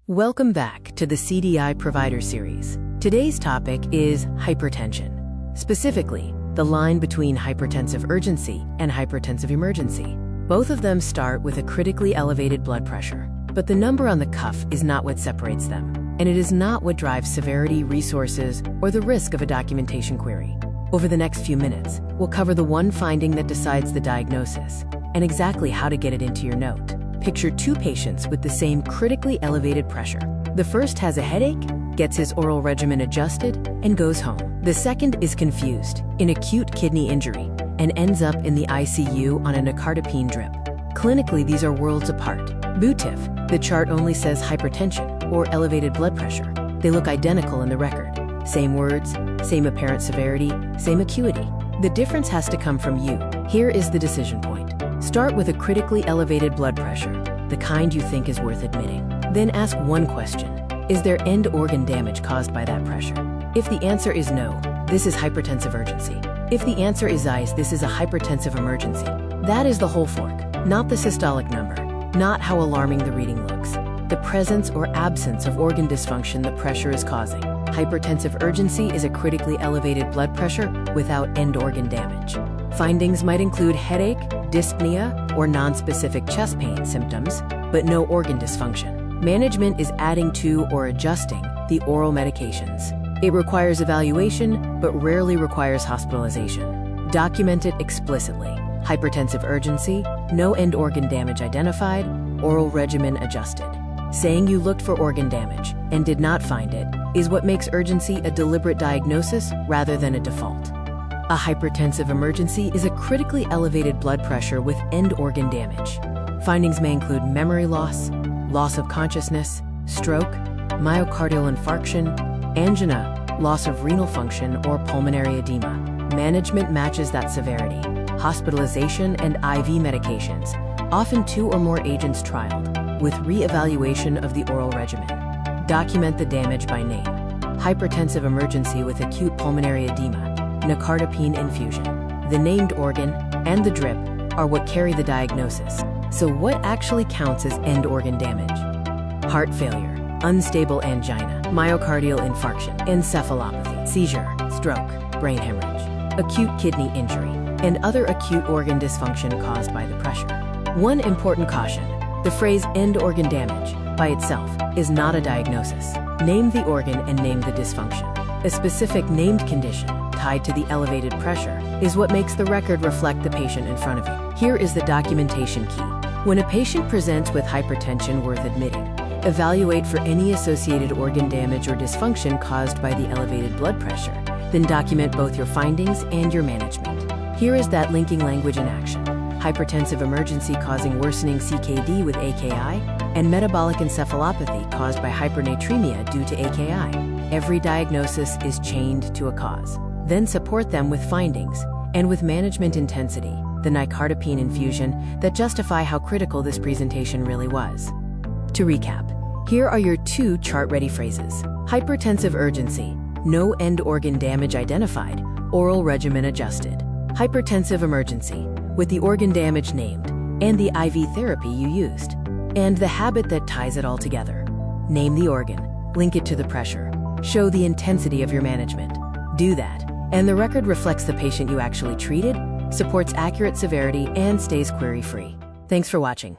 Welcome back to the CDI Provider Series. Today's topic is hypertension. Specifically, the line between hypertensive urgency and hypertensive emergency. Both of them start with a critically elevated blood pressure, but the number on the cuff is not what separates them, and it is not what drives severity, resources, or the risk of a documentation query. Over the next few minutes, we'll cover the one finding that decides the diagnosis, and exactly how to get it into your note. Picture two patients with the same critically elevated pressure. The first has a headache, gets his oral regimen adjusted, and goes home. The second is confused, in acute kidney injury, and ends up in the ICU on a nicardipine drip. Clinically, these are worlds apart. BUTIF, the chart only says hypertension, or elevated blood pressure. They look identical in the record. Same words, same apparent severity, same acuity. The difference has to come from you. Here is the decision point. Start with a critically elevated blood pressure, the kind you think is worth admitting. Then ask one question: is there end organ damage caused by that pressure? If the answer is no, this is hypertensive urgency. If the answer is yes, this is a hypertensive emergency. That is the whole fork, not the systolic number, not how alarming the reading looks. The presence or absence of organ dysfunction the pressure is causing. Hypertensive urgency is a critically elevated blood pressure without end organ damage. Findings might include headache, dyspnea, or nonspecific chest pain symptoms, but no organ dysfunction. Management is adding to or adjusting the oral medications. It requires evaluation, but rarely requires hospitalization. Document it explicitly. Hypertensive urgency, no end organ damage identified, oral regimen adjusted. Saying you looked for organ damage and did not find it is what makes urgency a deliberate diagnosis rather than a default. A hypertensive emergency is a critically elevated blood pressure with end organ damage. Findings may include memory loss, loss of consciousness, stroke, myocardial infarction, angina, loss of renal function, or pulmonary edema. Management matches that severity. Hospitalization and IV medications, often 2 or more agents trialed, with re-evaluation of the oral regimen. Document the damage by name. Hypertensive emergency with acute pulmonary edema, nicardipine infusion. The named organ and the drip are what carry the diagnosis. So what actually counts as end organ damage? Heart failure, unstable angina, myocardial infarction, encephalopathy, seizure, stroke, brain hemorrhage, acute kidney injury, and other acute organ dysfunction caused by the pressure. One important caution: the phrase end organ damage by itself is not a diagnosis. Name the organ and name the dysfunction. A specific named condition tied to the elevated pressure is what makes the record reflect the patient in front of you. Here is the documentation key. When a patient presents with hypertension worth admitting, evaluate for any associated organ damage or dysfunction caused by the elevated blood pressure. Then document both your findings and your management. Here is that linking language in action. Hypertensive emergency causing worsening CKD with AKI, and metabolic encephalopathy caused by hypernatremia due to AKI. Every diagnosis is chained to a cause. Then support them with findings and with management intensity, the nicardipine infusion, that justify how critical this presentation really was. To recap, here are your 2 chart-ready phrases. Hypertensive urgency, no end organ damage identified, oral regimen adjusted. Hypertensive emergency, with the organ damage named and the IV therapy you used. And the habit that ties it all together. Name the organ, link it to the pressure, show the intensity of your management. Do that, and the record reflects the patient you actually treated, supports accurate severity, and stays query-free. Thanks for watching.